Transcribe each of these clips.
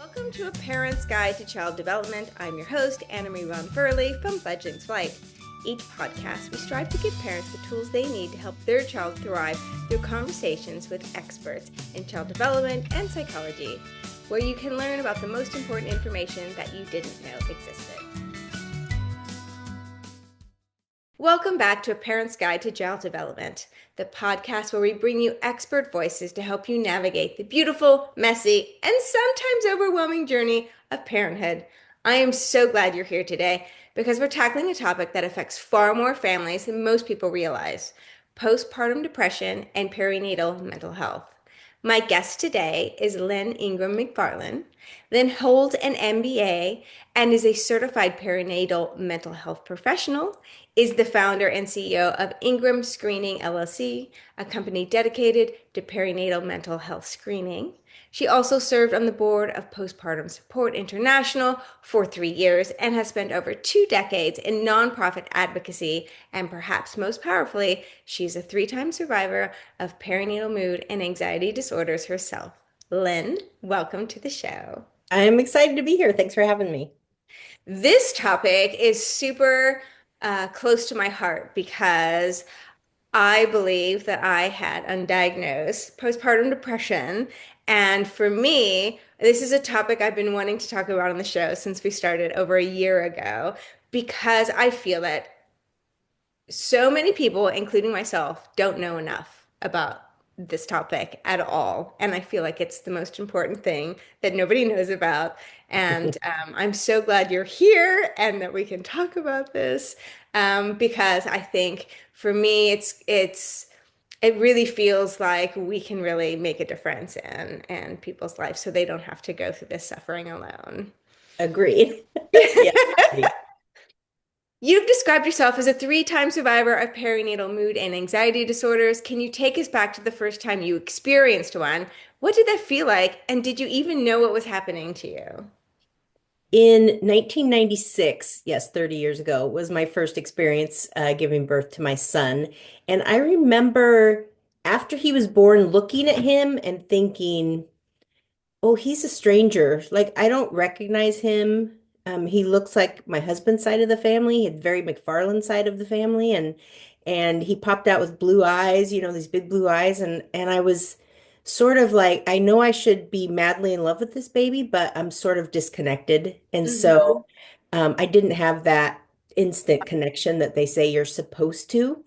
Welcome to A Parent's Guide to Child Development. I'm your host, Annamarie von Firley from Fledglings Flight. Each podcast, we strive to give parents the tools they need to help their child thrive through conversations with experts in child development and psychology, where you can learn about the most important information that you didn't know existed. Welcome back to A Parent's Guide to Child Development, the podcast where we bring you expert voices to help you navigate the beautiful, messy, and sometimes overwhelming journey of parenthood. I am so glad you're here today because we're tackling a topic that affects far more families than most people realize: postpartum depression and perinatal mental health. My guest today is Lynn Ingram McFarland. Lynn holds an MBA and is a certified perinatal mental health professional, is the founder and CEO of Ingram Screening LLC, a company dedicated to perinatal mental health screening. She also served on the board of Postpartum Support International for 3 years and has spent over 2 decades in nonprofit advocacy. And perhaps most powerfully, she's a 3-time survivor of perinatal mood and anxiety disorders herself. Lynn, welcome to the show. I'm excited to be here. Thanks for having me. This topic is super close to my heart because I believe that I had undiagnosed postpartum depression. And for me, this is a topic I've been wanting to talk about on the show since we started over a year ago, because I feel that so many people, including myself, don't know enough about this topic at all. And I feel like it's the most important thing that nobody knows about. And I'm so glad you're here and that we can talk about this, because I think for me, it really feels like we can really make a difference in people's lives so they don't have to go through this suffering alone. Agreed. Yeah. You've described yourself as a 3-time survivor of perinatal mood and anxiety disorders. Can you take us back to the first time you experienced one? What did that feel like? And did you even know what was happening to you? In 1996, yes, 30 years ago, was my first experience giving birth to my son. And I remember after he was born, looking at him and thinking, oh, he's a stranger. Like, I don't recognize him. He looks like my husband's side of the family. He had very McFarland side of the family, and he popped out with blue eyes, these big blue eyes, and I was sort of like, I know I should be madly in love with this baby, but I'm sort of disconnected. And Mhm. so I didn't have that instant connection that they say you're supposed to.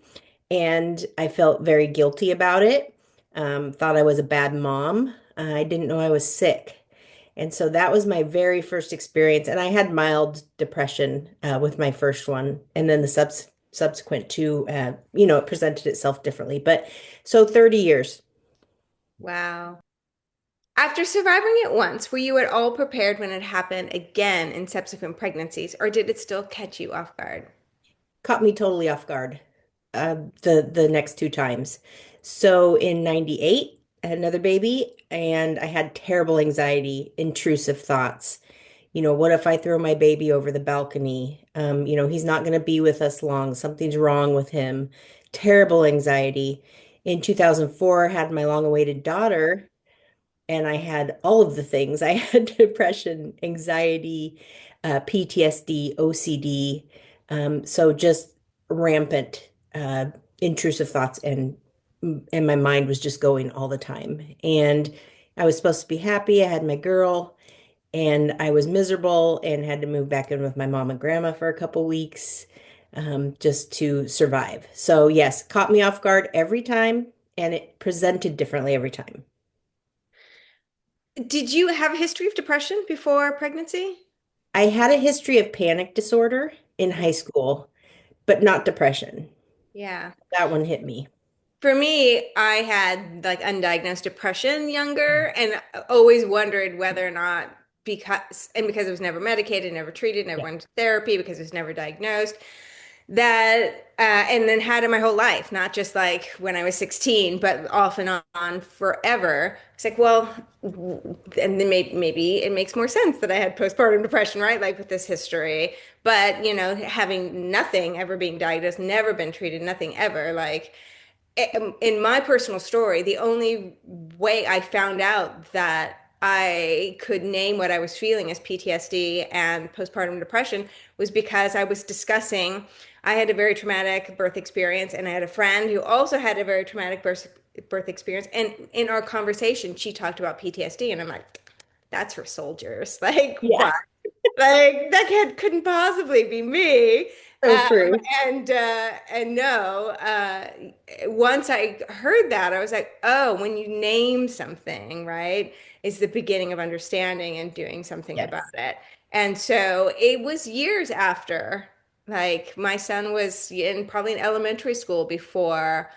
And I felt very guilty about it. Thought I was a bad mom. I didn't know I was sick. And so that was my very first experience. And I had mild depression with my first one. And then the subsequent two, it presented itself differently. But so 30 years. Wow. After surviving it once, were you at all prepared when it happened again in subsequent pregnancies, or did it still catch you off guard? Caught me totally off guard the next 2 times. So in 98, I had another baby and I had terrible anxiety, intrusive thoughts. What if I throw my baby over the balcony? He's not going to be with us long. Something's wrong with him. Terrible anxiety. In 2004, I had my long-awaited daughter, and I had all of the things. I had depression, anxiety, PTSD, OCD. So just rampant, intrusive thoughts, and my mind was just going all the time. And I was supposed to be happy. I had my girl, and I was miserable and had to move back in with my mom and grandma for a couple weeks, just to survive. So yes, caught me off guard every time, and it presented differently every time. Did you have a history of depression before pregnancy? I had a history of panic disorder in high school, but not depression. Yeah. That one hit me. For me, I had like undiagnosed depression younger and always wondered whether or not because it was never medicated, never treated, never Yeah. went to therapy because it was never diagnosed, and then had it my whole life, not just like when I was 16, but off and on forever. It's like, well, and then maybe it makes more sense that I had postpartum depression, right? Like with this history, but having nothing ever being diagnosed, never been treated, nothing ever, like in my personal story, the only way I found out that I could name what I was feeling as PTSD and postpartum depression was because I was discussing. I had a very traumatic birth experience, and I had a friend who also had a very traumatic birth experience. And in our conversation, she talked about PTSD, and I'm like, that's for soldiers. Like, Yeah, what? Like that couldn't possibly be me. so Um, true. and no, once I heard that, I was like, oh, when you name something, right, is the beginning of understanding and doing something about Yes. it. And so it was years after, like my son was in probably in elementary school before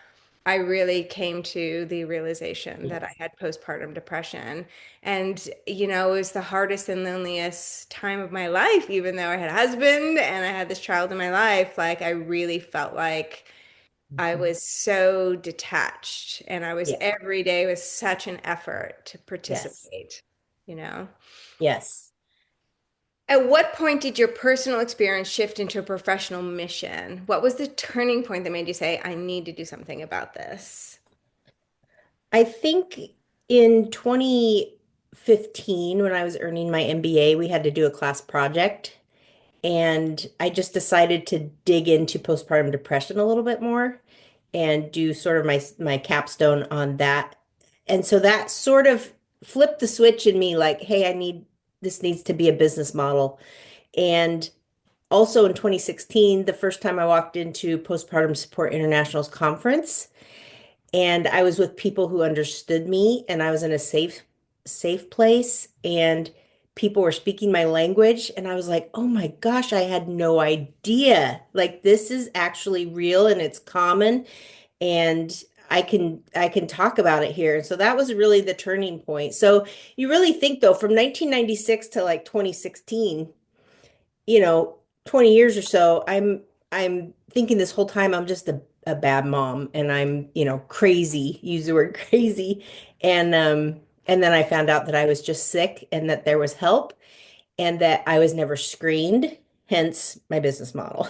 I really came to the realization that I Yes. had postpartum depression. And, it was the hardest and loneliest time of my life, even though I had a husband and I had this child in my life. Like, I really felt like I Mhm. was so detached, and I was Yeah. every day was such an effort to Yes. participate, you know? Yes. At what point did your personal experience shift into a professional mission? What was the turning point that made you say, I need to do something about this? I think in 2015, when I was earning my MBA, we had to do a class project. And I just decided to dig into postpartum depression a little bit more and do sort of my capstone on that. And so that sort of flipped the switch in me like, hey, this needs to be a business model. And also in 2016, the first time I walked into Postpartum Support International's conference, and I was with people who understood me, and I was in a safe place, and people were speaking my language, and I was like, "Oh my gosh, I had no idea. Like this is actually real and it's common, and I can talk about it here." And so that was really the turning point. So you really think though, from 1996 to like 2016, 20 years or so, I'm thinking this whole time I'm just a bad mom and I'm, crazy, use the word crazy. And then I found out that I was just sick and that there was help and that I was never screened, hence my business model.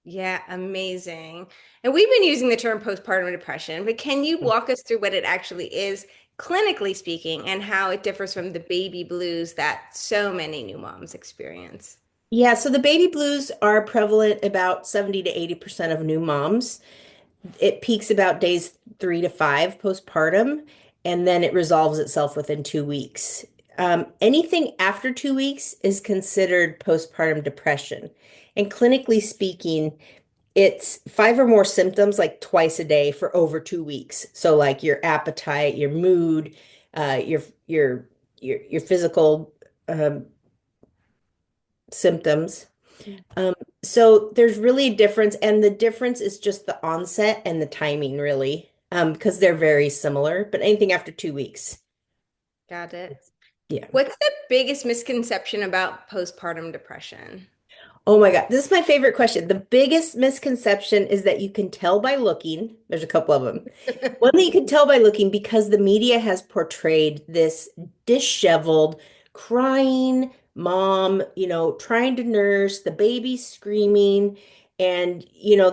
Yeah, amazing. And we've been using the term postpartum depression, but can you walk us through what it actually is, clinically speaking, and how it differs from the baby blues that so many new moms experience? Yeah, so the baby blues are prevalent about 70 to 80% of new moms. It peaks about days 3 to 5 postpartum, and then it resolves itself within 2 weeks. Anything after 2 weeks is considered postpartum depression. And clinically speaking, it's five or more symptoms like twice a day for over 2 weeks. So like your appetite, your mood, your physical um, symptoms. Um, so there's really a difference, and the difference is just the onset and the timing, really, because they're very similar. But anything after 2 weeks, Got it. yeah. What's the biggest misconception about postpartum depression? Oh my God, this is my favorite question. The biggest misconception is that you can tell by looking. There's a couple of them. One that you can tell by looking because the media has portrayed this disheveled, crying mom, trying to nurse, the baby screaming, and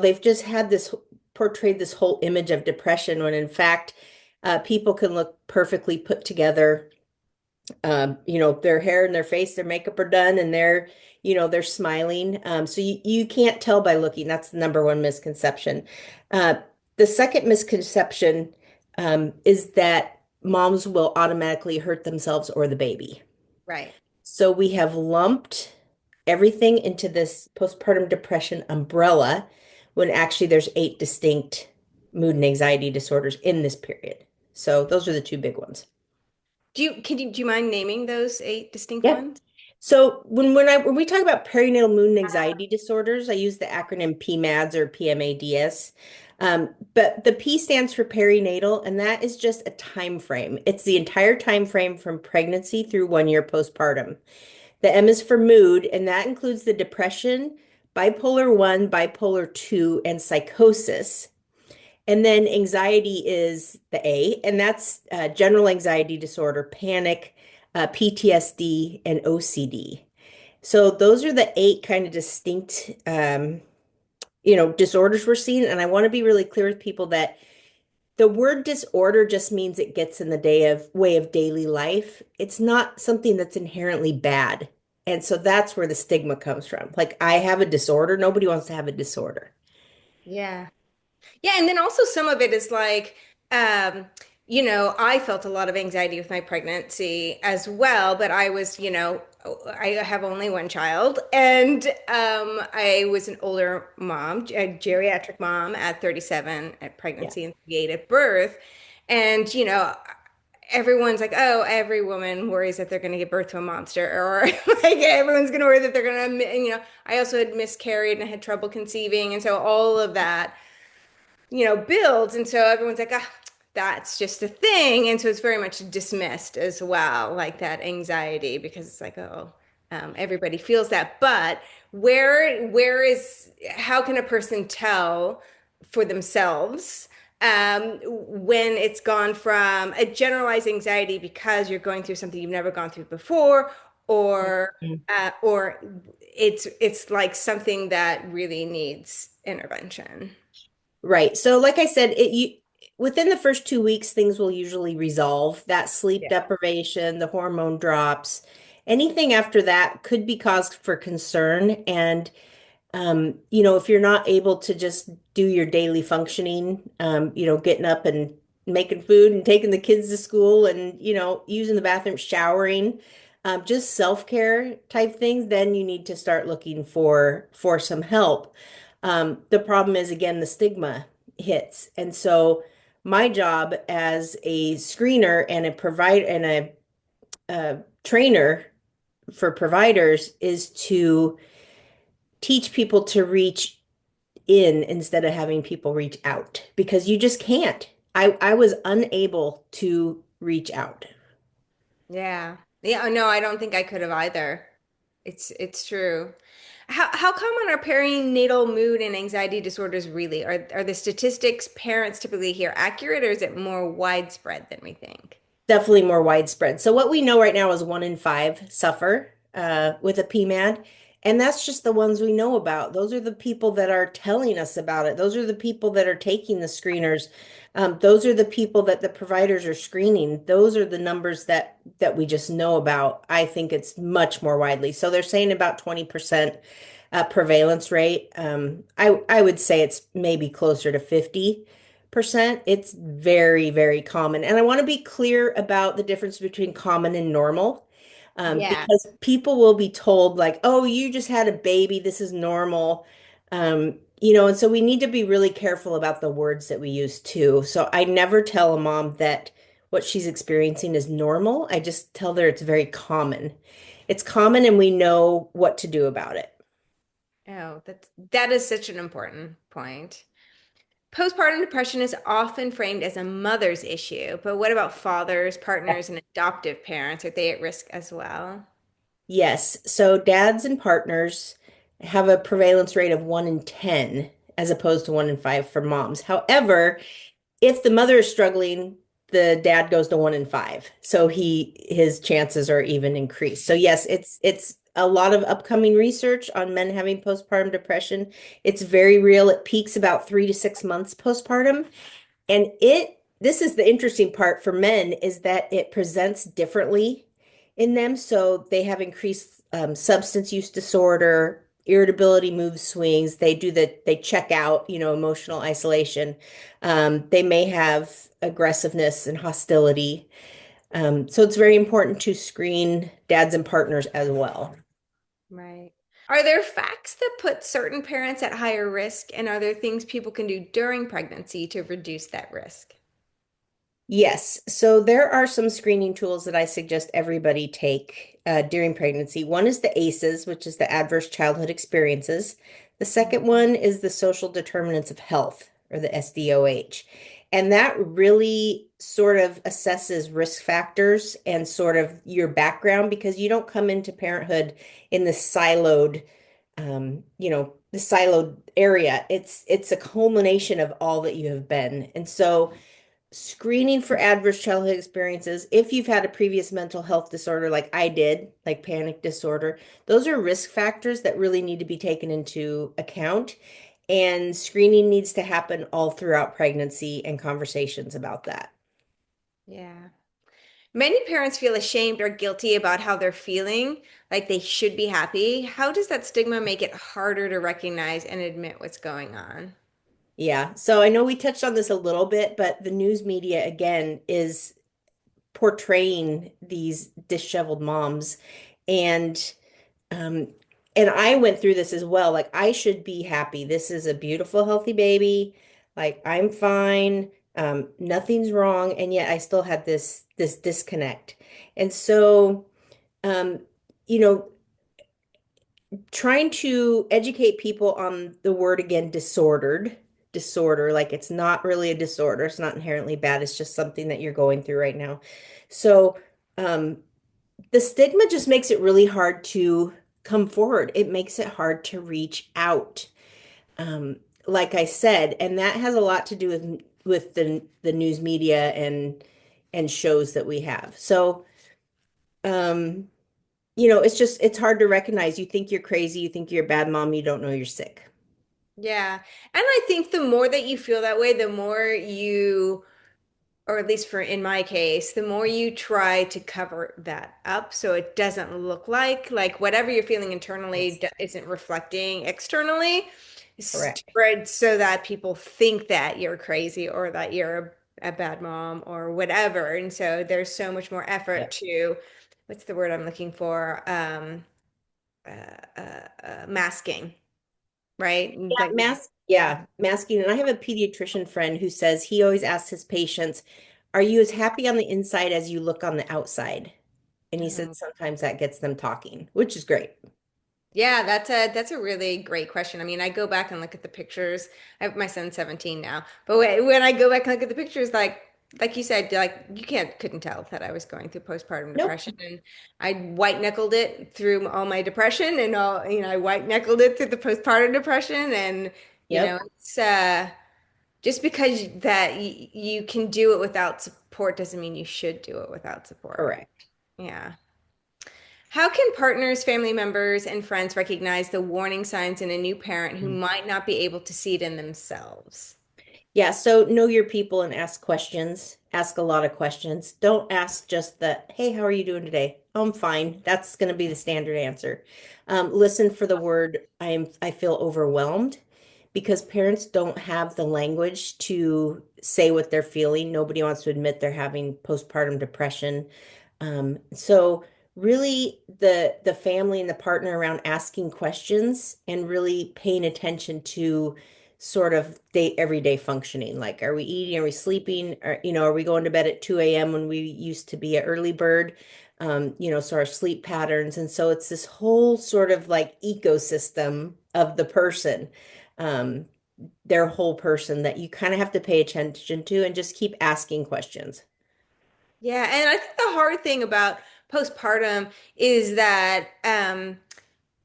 they've just had this portrayed this whole image of depression when in fact, people can look perfectly put together. Their hair and their face, their makeup are done, and they're smiling. So you can't tell by looking. That's the number one misconception. Uh, the second misconception is that moms will automatically hurt themselves or the baby. Right. So we have lumped everything into this postpartum depression umbrella when actually there's 8 distinct mood and anxiety disorders in this period. So those are the two big ones. Do you mind naming those eight distinct Yeah. ones? So when we talk about perinatal mood and anxiety disorders, I use the acronym PMADS or PMADS. But the P stands for perinatal, and that is just a time frame. It's the entire time frame from pregnancy through 1 year postpartum. The M is for mood, and that includes the depression, bipolar 1, bipolar 2, and psychosis. And then anxiety is the A, and that's general anxiety disorder, panic, PTSD, and OCD. So those are the 8 kind of distinct, disorders we're seeing. And I want to be really clear with people that The word disorder just means it gets in the way of daily life. It's not something that's inherently bad. And so that's where the stigma comes from. Like, I have a disorder. Nobody wants to have a disorder. Yeah. Yeah, and then also some of it is like, um, I felt a lot of anxiety with my pregnancy as well, but I was, I have only one child, and I was an older mom, a geriatric mom at 37 at Yeah. pregnancy and 38 at birth. And, everyone's like, oh, every woman worries that they're going to give birth to a monster, or like everyone's going to worry that they're going to, I also had miscarried and had trouble conceiving. And so all of that builds. And so everyone's like, ah, that's just a thing. And so it's very much dismissed as well, like that anxiety, because it's like, oh, everybody feels that. But how can a person tell for themselves when it's gone from a generalized anxiety because you're going through something you've never gone through before, Mhm. or it's like something that really needs intervention. Right. So, like I said, within the first 2 weeks, things will usually resolve. That sleep Yeah. deprivation, the hormone drops, anything after that could be cause for concern. And if you're not able to just do your daily functioning, getting up and making food and taking the kids to school and, using the bathroom, showering, just self-care type things, then you need to start looking for some help. The problem is, again, the stigma hits. And so my job as a screener and a provider and a trainer for providers is to teach people to reach in instead of having people reach out because you just can't. I was unable to reach out. Yeah. Yeah, no, I don't think I could have either. It's true. How common are perinatal mood and anxiety disorders really? Are the statistics parents typically hear accurate, or is it more widespread than we think? Definitely more widespread. So what we know right now is 1 in 5 suffer with a PMAD, and that's just the ones we know about. Those are the people that are telling us about it. Those are the people that are taking the screeners. Those are the people that the providers are screening. Those are the numbers that we just know about. I think it's much more widely. So they're saying about 20% prevalence rate. I would say it's maybe closer to 50%. It's very, very common. And I want to be clear about the difference between common and normal. Yeah. Because people will be told like, oh, you just had a baby, this is normal. And so we need to be really careful about the words that we use too. So I never tell a mom that what she's experiencing is normal. I just tell her it's very common. It's common and we know what to do about it. Oh, that is such an important point. Postpartum depression is often framed as a mother's issue, but what about fathers, partners, and adoptive parents? Are they at risk as well? Yes. So dads and partners have a prevalence rate of 1 in 10 as opposed to 1 in 5 for moms. However, if the mother is struggling, the dad goes to 1 in 5. So his chances are even increased. So yes, it's a lot of upcoming research on men having postpartum depression. It's very real. It peaks about 3 to 6 months postpartum. And this is the interesting part for men is that it presents differently in them. So they have increased substance use disorder, irritability, mood swings. They check out, emotional isolation. They may have aggressiveness and hostility. So it's very important to screen dads and partners as well. Right. Are there facts that put certain parents at higher risk, and are there things people can do during pregnancy to reduce that risk? Yes, so there are some screening tools that I suggest everybody take during pregnancy. One is the ACEs, which is the Adverse Childhood Experiences. The second one is the Social Determinants of Health, or the SDOH. And that really sort of assesses risk factors and sort of your background because you don't come into parenthood in the siloed area. It's a culmination of all that you have been. And so screening for adverse childhood experiences, if you've had a previous mental health disorder like I did, like panic disorder, those are risk factors that really need to be taken into account. And screening needs to happen all throughout pregnancy and conversations about that. Yeah. Many parents feel ashamed or guilty about how they're feeling, like they should be happy. How does that stigma make it harder to recognize and admit what's going on? Yeah. So I know we touched on this a little bit, but the news media again is portraying these disheveled moms. And um and I went through this as well. Like I should be happy. This is a beautiful, healthy baby. Like I'm fine. Nothing's wrong. And yet I still had this disconnect. And so um, you know, trying to educate people on the word again, disorder, like it's not really a disorder. It's not inherently bad. It's just something that you're going through right now. So, um, the stigma just makes it really hard to come forward. It makes it hard to reach out. Um, like I said, and that has a lot to do with the news media and shows that we have. So, um, it's hard to recognize. You think you're crazy, you think you're a bad mom, you don't know you're sick. Yeah. And I think the more that you feel that way, the more you, or at least for in my case, the more you try to cover that up so it doesn't look like whatever you're feeling internally Yes. isn't reflecting externally, Correct. spread so that people think that you're crazy or that you're a bad mom or whatever. And so there's so much more effort Yep. to, what's the word I'm looking for? Masking, right? Like, Masking. And I have a pediatrician friend who says he always asks his patients, "Are you as happy on the inside as you look on the outside?" And he said oh, sometimes that gets them talking, which is great. yeah, that's a really great question. I mean, I go back and look at the pictures. I have my son's 17 now, but when I go back and look at the pictures, like you said, like you couldn't tell that I was going through postpartum Nope. depression, and I white knuckled it through all my depression, and all I white knuckled it through the postpartum depression, and Yep. it's just because that you can do it without support doesn't mean you should do it without support. Correct. Yeah. How can partners, family members, and friends recognize the warning signs in a new parent who might not be able to see it in themselves? Yeah, so know your people and ask questions. Ask a lot of questions. Don't ask just the, hey, how are you doing today? Oh, I'm fine. That's going to be the standard answer. Listen for the word, I feel overwhelmed because parents don't have the language to say what they're feeling. Nobody wants to admit they're having postpartum depression. So really the family and the partner around asking questions and really paying attention to sort of everyday functioning. Like, are we eating? Are we sleeping? Are we going to bed at 2 a.m. when we used to be an early bird? So our sleep patterns. And so it's this whole sort of like ecosystem of the person, um, their whole person that you kind of have to pay attention to and just keep asking questions. Yeah, and I think the hard thing about postpartum is that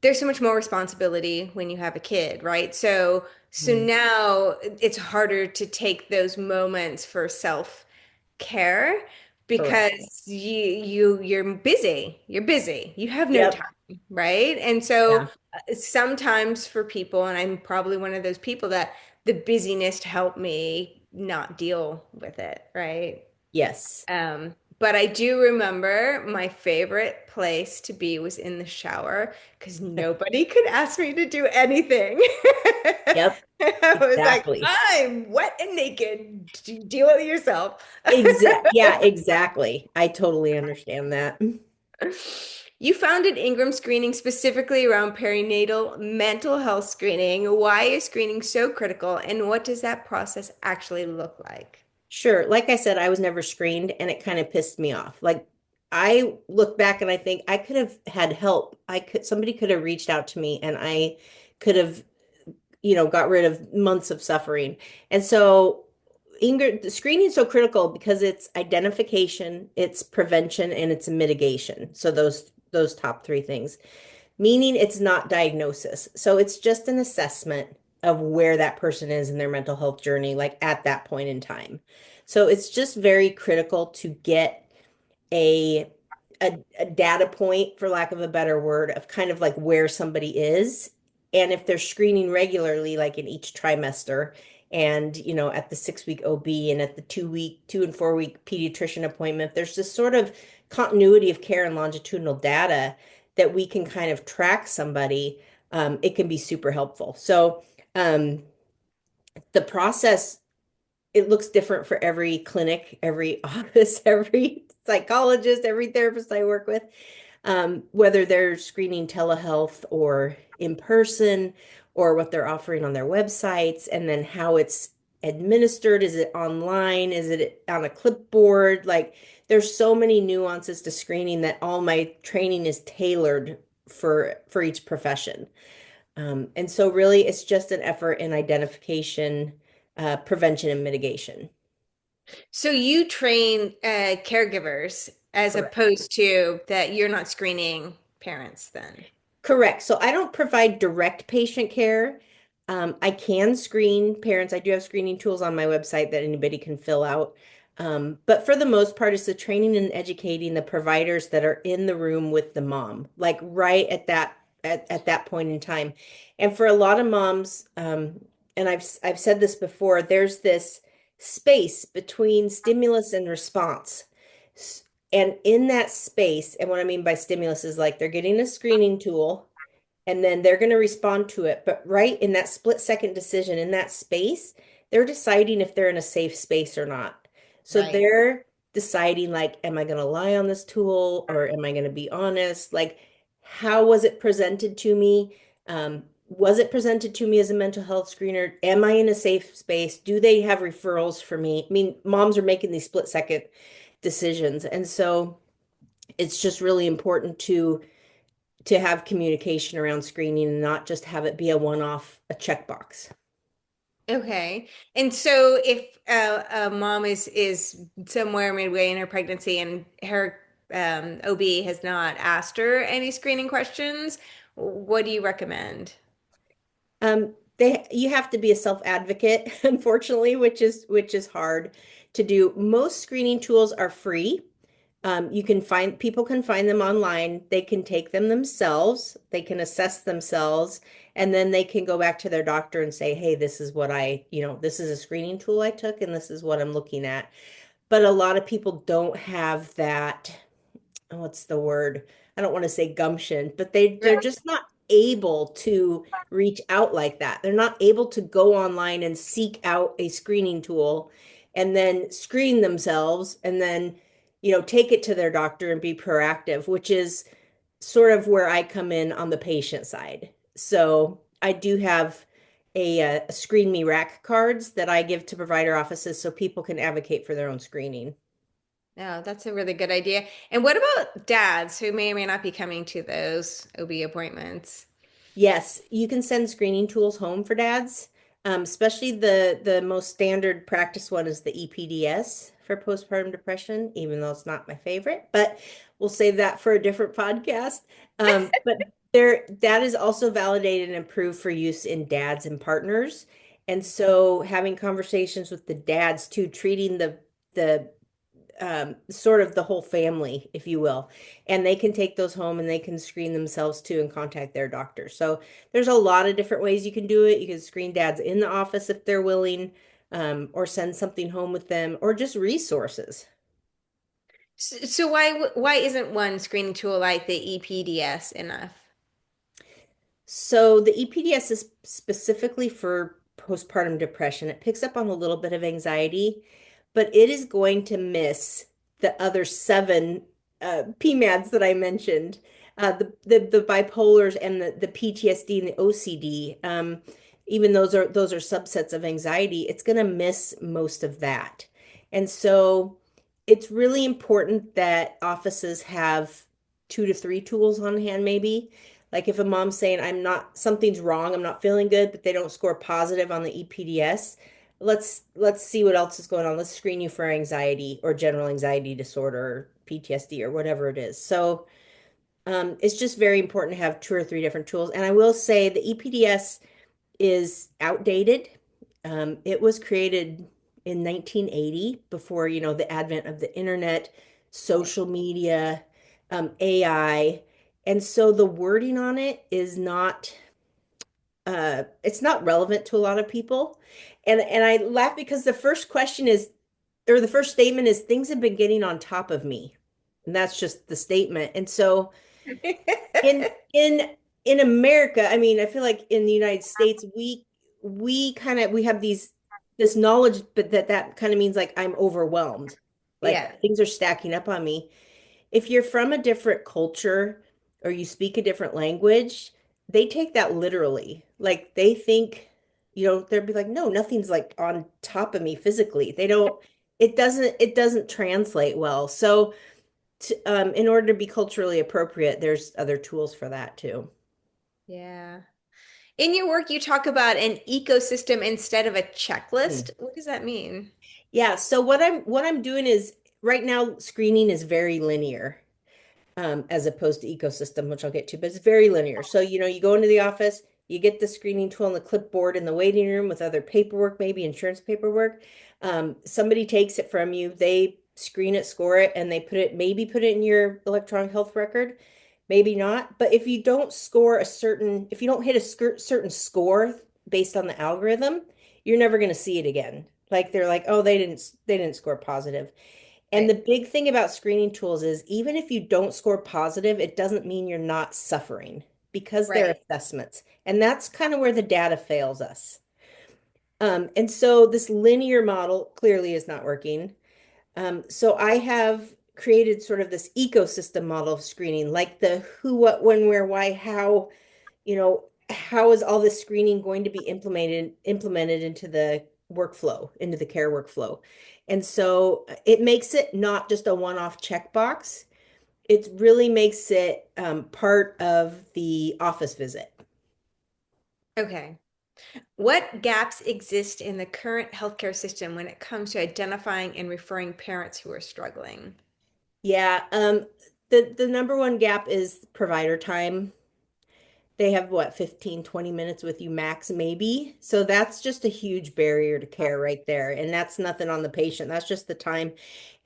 there's so much more responsibility when you have a kid, right? So Mm. now it's harder to take those moments for self-care Correct. because you're busy. You're busy. You have no Yep. time, right? And so Yeah. sometimes for people, and I'm probably one of those people that the busyness helped me not deal with it, right? Yes. But I do remember my favorite place to be was in the shower because nobody could ask me to do anything. Yep. I was like, Exactly. I'm wet and naked. Deal with it yourself. Yeah, exactly. I totally understand that. You founded Ingram Screening specifically around perinatal mental health screening. Why is screening so critical, and what does that process actually look like? Sure. Like I said, I was never screened and it kind of pissed me off. Like I look back and I think I could have had help. Somebody could have reached out to me and I could have, got rid of months of suffering. And so the screening is so critical because it's identification, it's prevention, and it's mitigation. So those top three things, meaning it's not diagnosis. So it's just an assessment of where that person is in their mental health journey, like at that point in time. So it's just very critical to get a, a data point, for lack of a better word, of kind of like where somebody is And if they're screening regularly, like in each trimester, and at the 6 week OB and at the 2 week, 2 and 4 week pediatrician appointment, there's this sort of continuity of care and longitudinal data that we can kind of track somebody. It can be super helpful. So the process, it looks different for every clinic, every office, every psychologist, every therapist I work with, whether they're screening telehealth or in person, or what they're offering on their websites, and then how it's administered. Is it online? Is it on a clipboard? Like, there's so many nuances to screening that all my training is tailored for each profession. And so really it's just an effort in identification, prevention, and mitigation. So you train caregivers as Correct. opposed to that you're not screening parents then. Correct. So I don't provide direct patient care. I can screen parents. I do have screening tools on my website that anybody can fill out. But for the most part, it's the training and educating the providers that are in the room with the mom, like right at that point in time. And for a lot of moms, and I've said this before, there's this space between stimulus and response. And in that space, and what I mean by stimulus is like they're getting a screening tool and then they're going to respond to it. But right in that split-second decision in that space, they're deciding if they're in a safe space or not. So Right. they're deciding, like, am I going to lie on this tool or am I going to be honest? Like, how was it presented to me? Was it presented to me as a mental health screener? Am I in a safe space? Do they have referrals for me? I mean, moms are making these split-second decisions. And so it's just really important to have communication around screening and not just have it be a one-off, a checkbox. Okay. And so if a mom is somewhere midway in her pregnancy and her OB has not asked her any screening questions, what do you recommend? You have to be a self-advocate, unfortunately, which is hard to do. Most screening tools are free. You can find People can find them online. They can take them themselves. They can assess themselves, and then they can go back to their doctor and say, "Hey, this is what this is a screening tool I took, and this is what I'm looking at." But a lot of people don't have that, what's the word? I don't want to say gumption, but they're just not able to reach out like that. They're not able to go online and seek out a screening tool and then screen themselves and then, take it to their doctor and be proactive, which is sort of where I come in on the patient side. So I do have a screen me rack cards that I give to provider offices so people can advocate for their own screening. No, that's a really good idea. And what about dads who may or may not be coming to those OB appointments? Yes, you can send screening tools home for dads. Especially the most standard practice one is the EPDS for postpartum depression, even though it's not my favorite, but we'll save that for a different podcast. But that is also validated and approved for use in dads and partners. And so having conversations with the dads too, treating the sort of the whole family, if you will. And they can take those home and they can screen themselves too and contact their doctor. So there's a lot of different ways you can do it. You can screen dads in the office if they're willing, or send something home with them, or just resources. So why isn't one screening tool like the EPDS enough? So the EPDS is specifically for postpartum depression. It picks up on a little bit of anxiety, but it is going to miss the other seven PMADs that I mentioned, the bipolars and the PTSD and the OCD. Even those are subsets of anxiety. It's going to miss most of that, and so it's really important that offices have 2 to 3 tools on hand, maybe. Like if a mom's saying, something's wrong, I'm not feeling good, but they don't score positive on the EPDS, let's see what else is going on. Let's screen you for anxiety or general anxiety disorder, or PTSD or whatever it is. So it's just very important to have 2 or 3 different tools. And I will say the EPDS is outdated. It was created in 1980 before, the advent of the internet, social media, AI. And so the wording on it is not it's not relevant to a lot of people. And I laugh because the first question is, or the first statement is, things have been getting on top of me. And that's just the statement. And so in in in America, I mean, I feel like in the United States, we have this knowledge, but that kind of means like I'm overwhelmed. Like Yeah. things are stacking up on me. If you're from a different culture or you speak a different language, they take that literally. Like they think, they'll be like, no, nothing's like on top of me physically. They don't, it doesn't translate well. So in order to be culturally appropriate, there's other tools for that too. Yeah. In your work, you talk about an ecosystem instead of a Hmm. checklist. What does that mean? Yeah, so what I'm doing is right now screening is very linear. As opposed to ecosystem, which I'll get to, but it's very linear. So, you go into the office, you get the screening tool and the clipboard in the waiting room with other paperwork, maybe insurance paperwork. Somebody takes it from you, they screen it, score it, and they put it in your electronic health record, maybe not. But if you don't hit a certain score based on the algorithm, you're never going to see it again. Like they're like, oh, they didn't score positive. And the Right. big thing about screening tools is even if you don't score positive, it doesn't mean you're not suffering because they're Right. assessments. And that's kind of where the data fails us. And so this linear model clearly is not working. So I have created sort of this ecosystem model of screening, like the who, what, when, where, why, how, how is all this screening going to be implemented into the workflow, into the care workflow. And so it makes it not just a one-off checkbox. It really makes it part of the office visit. Okay. What gaps exist in the current healthcare system when it comes to identifying and referring parents who are struggling? Yeah, the number one gap is provider time. They have what, 15, 20 minutes with you max, maybe. So that's just a huge barrier to care right there. And that's nothing on the patient. That's just the time.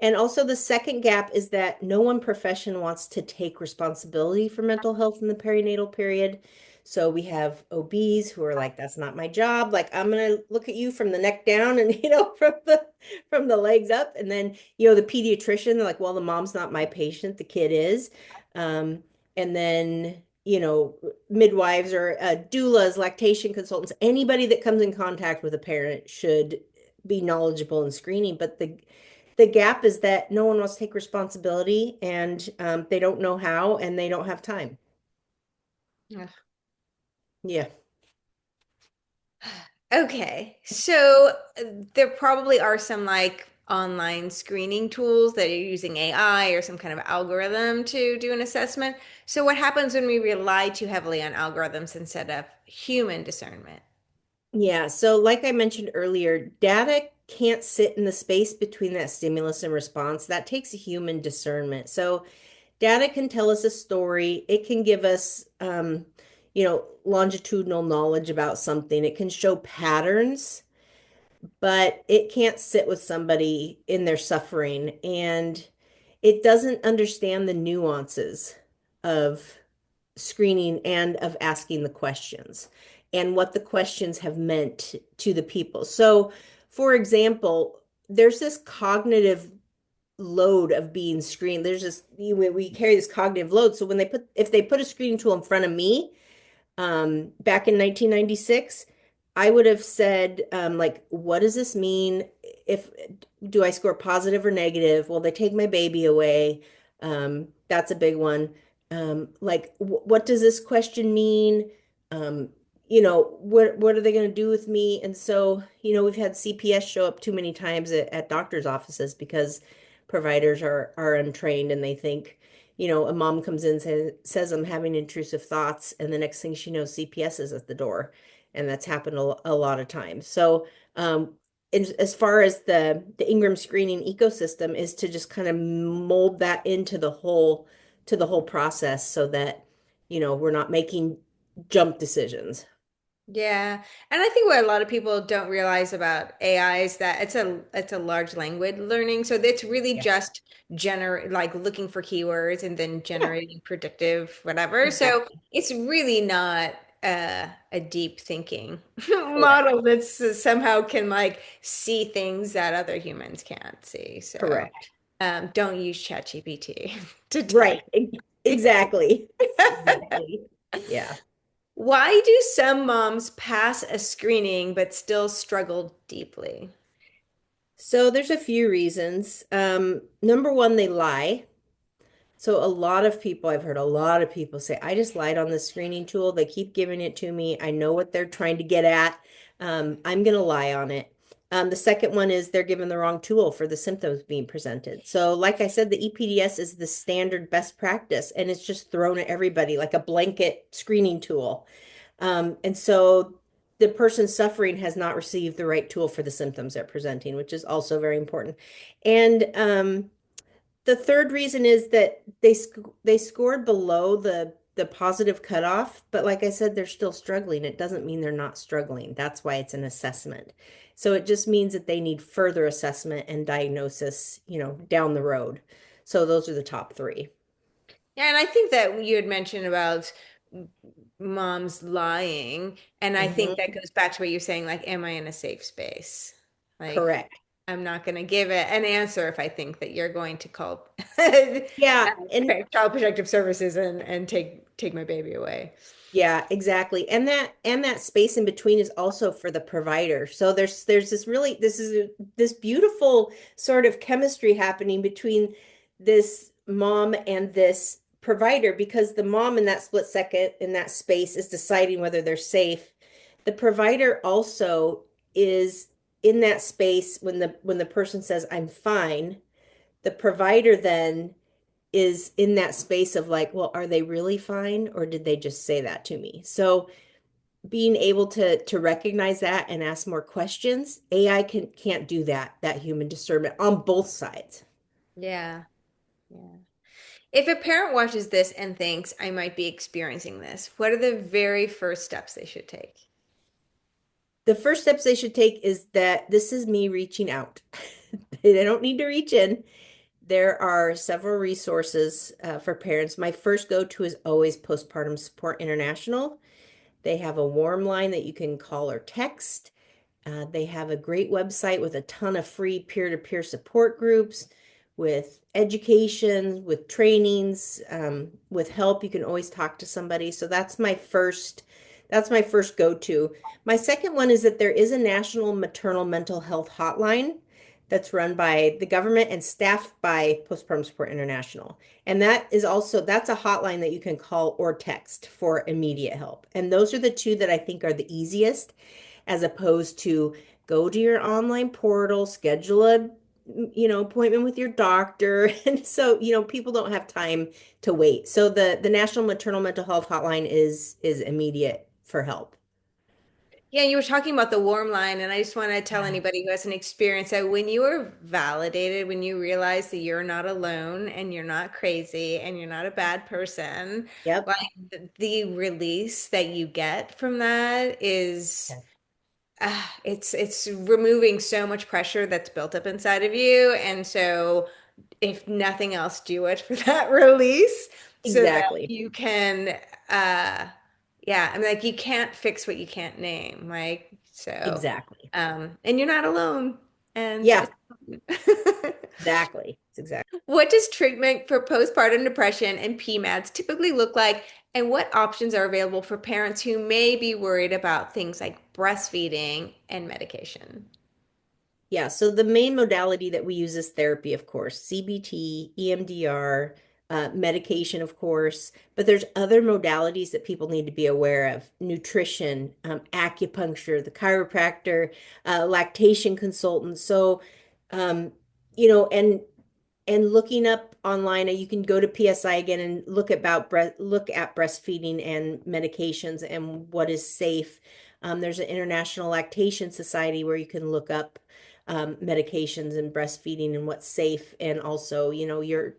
And also the second gap is that no one profession wants to take responsibility for mental health in the perinatal period. So we have OBs who are like, that's not my job. Like I'm gonna look at you from the neck down and from the legs up. And then, the pediatrician, they're like, well, the mom's not my patient, the kid is. Um, and then, midwives or doulas, lactation consultants, anybody that comes in contact with a parent should be knowledgeable in screening. But the gap is that no one wants to take responsibility and they don't know how and they don't have time. Ugh. Yeah. Okay, so there probably are some like online screening tools that are using AI or some kind of algorithm to do an assessment. So what happens when we rely too heavily on algorithms instead of human discernment? Yeah. So, like I mentioned earlier, data can't sit in the space between that stimulus and response. That takes a human discernment. So, data can tell us a story. It can give us, longitudinal knowledge about something. It can show patterns, but it can't sit with somebody in their suffering. And it doesn't understand the nuances of screening and of asking the questions and what the questions have meant to the people. So, for example, there's this cognitive load of being screened. There's this, we carry this cognitive load. So if they put a screening tool in front of me, back in 1996, I would have said, like, what does this mean? If do I score positive or negative? Will they take my baby away? That's a big one. Like, what does this question mean? Um, what are they going to do with me? And so, we've had CPS show up too many times at doctors' offices because providers are untrained and they think, a mom comes in and says, I'm having intrusive thoughts, and the next thing she knows, CPS is at the door. And that's happened a lot of times. So, as far as the Ingram screening ecosystem is to just kind of mold that into the whole process so that, we're not making jump decisions. Yeah. And I think what a lot of people don't realize about AI is that it's a large language learning. So it's really Yeah. just like looking for keywords and then Yeah, generating predictive whatever. So exactly. it's really not a deep thinking Correct. model that's somehow can like see things that other humans can't see. So Correct. don't use ChatGPT to tell Right. Exactly. Exactly. Yeah. Why do some moms pass a screening but still struggle deeply? So there's a few reasons. Number one, they lie. So a lot of people, I've heard a lot of people say, I just lied on the screening tool. They keep giving it to me. I know what they're trying to get at. I'm going to lie on it. The second one is they're given the wrong tool for the symptoms being presented. So, like I said, the EPDS is the standard best practice, and it's just thrown at everybody like a blanket screening tool. And so the person suffering has not received the right tool for the symptoms they're presenting, which is also very important. And the third reason is that they scored below the positive cutoff, but like I said, they're still struggling. It doesn't mean they're not struggling. That's why it's an assessment. So it just means that they need further assessment and diagnosis, down the road. So those are the top three. Yeah, and I think that you had mentioned about moms lying, and I think that Hmm. goes back to what you're saying, like, am I in a safe space? Like, Correct. I'm not going to give it an answer if I think that you're going to call Yeah, and Child Protective Services and take my baby away. yeah, exactly. And that space in between is also for the provider. So there's this beautiful sort of chemistry happening between this mom and this provider because the mom in that split second in that space is deciding whether they're safe. The provider also is in that space when the person says I'm fine. The provider then is in that space of like, well, are they really fine or did they just say that to me? So being able to recognize that and ask more questions, AI can't do that human discernment on both sides. Yeah. Yeah. If a parent watches this and thinks I might be experiencing this, what are the very first steps they should take? The first steps they should take is that this is me reaching out. They don't need to reach in. There are several resources for parents. My first go-to is always Postpartum Support International. They have a warm line that you can call or text. They have a great website with a ton of free peer-to-peer support groups, with education, with trainings, with help. You can always talk to somebody. So that's my first go-to. My second one is that there is a national maternal mental health hotline that's run by the government and staffed by Postpartum Support International. And that's a hotline that you can call or text for immediate help. And those are the two that I think are the easiest as opposed to go to your online portal, schedule a appointment with your doctor. And so, people don't have time to wait. So the National Maternal Mental Health Hotline is immediate for help. Yeah, you were talking about the warm line, and I just want to tell anybody who has an experience that when you are validated, when you realize that you're not alone and you're not crazy and you're not a bad person, Yep. like the release that you get from that is it's removing so much pressure that's built up inside of you. And so if nothing else, do it for that release so that Exactly. you can yeah, I mean like you can't fix what you can't name, like so Exactly. and you're not alone. And Yeah, it's exactly. It's exactly. what does treatment for postpartum depression and PMADS typically look like, and what options are available for parents who may be worried about things like breastfeeding and medication? Yeah, so the main modality that we use is therapy, of course, CBT, EMDR, medication, of course, but there's other modalities that people need to be aware of: nutrition, acupuncture, the chiropractor, lactation consultant. So, um, you know, and looking up online, you can go to PSI again and look at breastfeeding and medications and what is safe. There's an International Lactation Society where you can look up medications and breastfeeding and what's safe. And also, your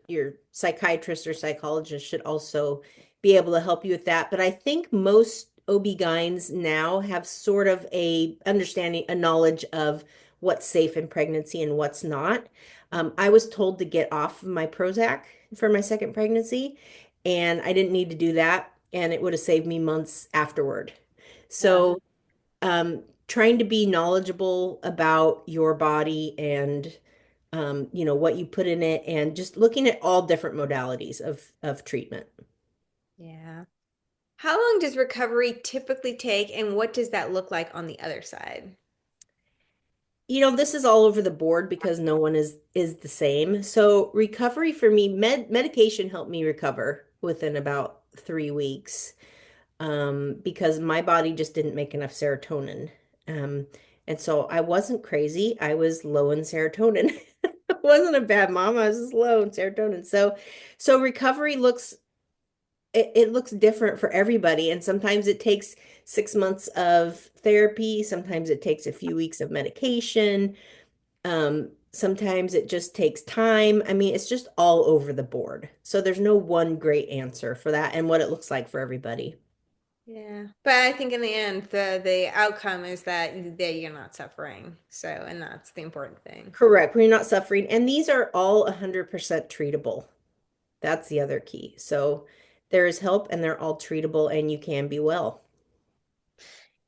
psychiatrist or psychologist should also be able to help you with that. But I think most OB-GYNs now have sort of a understanding, a knowledge of what's safe in pregnancy and what's not. I was told to get off of my Prozac for my second pregnancy, and I didn't need to do that. and it would have saved me months afterward. Yeah. So, trying to be knowledgeable about your body and what you put in it, and just looking at all different modalities of treatment. Yeah. How long does recovery typically take, and what does that look like on the other side? This is all over the board because no one is the same. So recovery for me, medication helped me recover within about 3 weeks, because my body just didn't make enough serotonin. Um, and so I wasn't crazy. I was low in serotonin. I wasn't a bad mom. I was just low in serotonin. So recovery it looks different for everybody. And sometimes it takes 6 months of therapy. Sometimes it takes a few weeks of medication. Sometimes it just takes time. I mean, it's just all over the board. So there's no one great answer for that and what it looks like for everybody. Yeah. But I think in the end, the outcome is that you're not suffering. So, and that's the important thing. Correct. We're not suffering. And these are all 100% treatable. That's the other key. So there is help and they're all treatable and you can be well.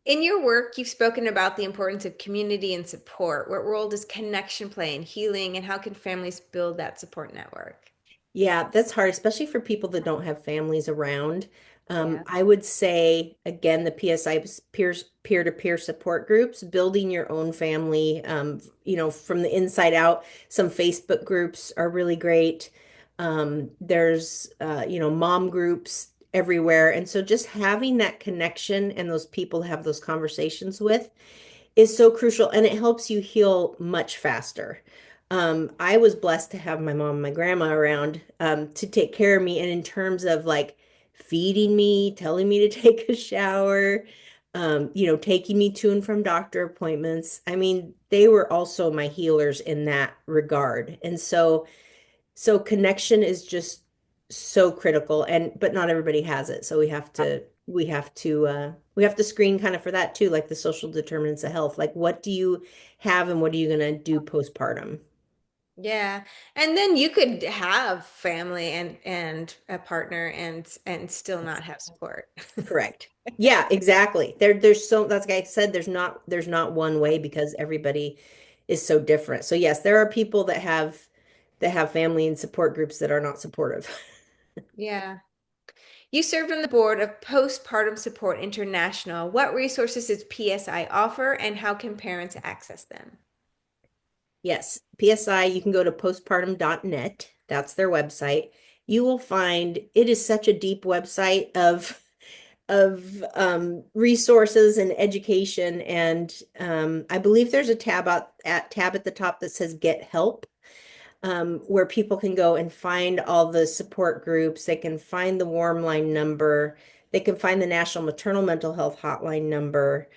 In your work, you've spoken about the importance of community and support. What role does connection play in healing, and how can families build that support network? Yeah, that's hard, especially for people that don't have families around. Yeah. I would say, again, the PSI peer-to-peer support groups, building your own family, from the inside out. Some Facebook groups are really great. There's, mom groups everywhere. And so just having that connection and those people to have those conversations with is so crucial, and it helps you heal much faster. I was blessed to have my mom and my grandma around, to take care of me. And in terms of like feeding me, telling me to take a shower, taking me to and from doctor appointments. I mean, they were also my healers in that regard. And so connection is just so critical, and but not everybody has it. So we have to screen kind of for that too, like the social determinants of health. Like what do you have and what are you going to do postpartum? Yeah. And then you could have family and a partner and still not have support. Correct. Yeah, exactly. There's so that's like I said, there's not one way because everybody is so different. So yes, there are people that have family and support groups that are not supportive. Yeah. You served on the board of Postpartum Support International. What resources does PSI offer, and how can parents access them? Yes, PSI, you can go to postpartum.net. That's their website. You will find it is such a deep website of resources and education. And I believe there's a tab at the top that says Get Help, where people can go and find all the support groups. They can find the warm line number. They can find the National Maternal Mental Health Hotline number.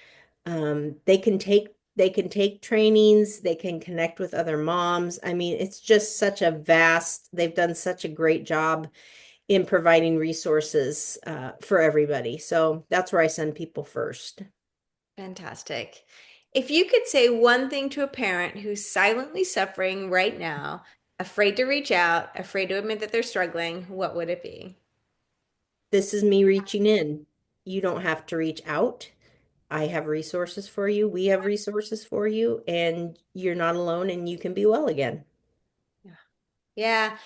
They can take trainings, they can connect with other moms. I mean, it's just they've done such a great job in providing resources for everybody. So that's where I send people first. Fantastic. If you could say one thing to a parent who's silently suffering right now, afraid to reach out, afraid to admit that they're struggling, what would it be? This is me reaching in. You don't have to reach out. I have resources for you. We have resources for you, and you're not alone and you can be well again. Yeah. Yeah,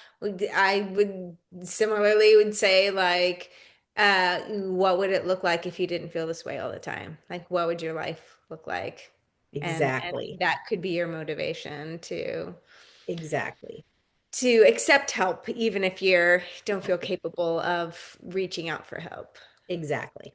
I would similarly would say like, what would it look like if you didn't feel this way all the time? Like, what would your life look like? And Exactly. that could be your motivation Exactly. to accept help, even if you don't feel capable of reaching out for help. Exactly.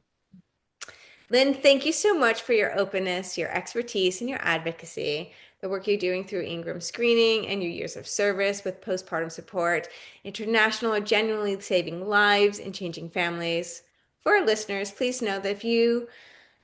Lynn, thank you so much for your openness, your expertise, and your advocacy, the work you're doing through Ingram screening, and your years of service with postpartum support. International are genuinely saving lives and changing families. For our listeners, please know that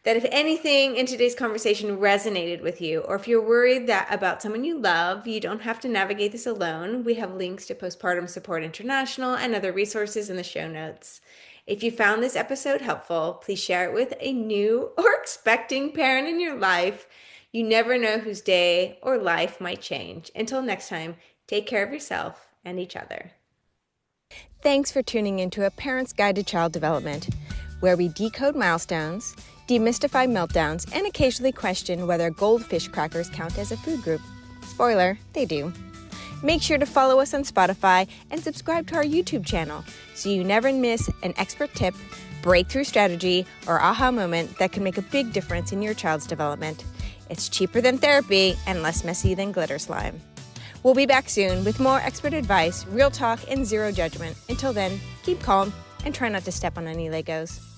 if anything in today's conversation resonated with you, or if you're worried that about someone you love, you don't have to navigate this alone. We have links to Postpartum Support International and other resources in the show notes. If you found this episode helpful, please share it with a new or expecting parent in your life. You never know whose day or life might change. Until next time, take care of yourself and each other. Thanks for tuning into A Parent's Guide to Child Development. where we decode milestones, demystify meltdowns, and occasionally question whether goldfish crackers count as a food group. Spoiler, they do. Make sure to follow us on Spotify and subscribe to our YouTube channel so you never miss an expert tip, breakthrough strategy, or aha moment that can make a big difference in your child's development. It's cheaper than therapy and less messy than glitter slime. We'll be back soon with more expert advice, real talk, and zero judgment. Until then, keep calm and try not to step on any Legos.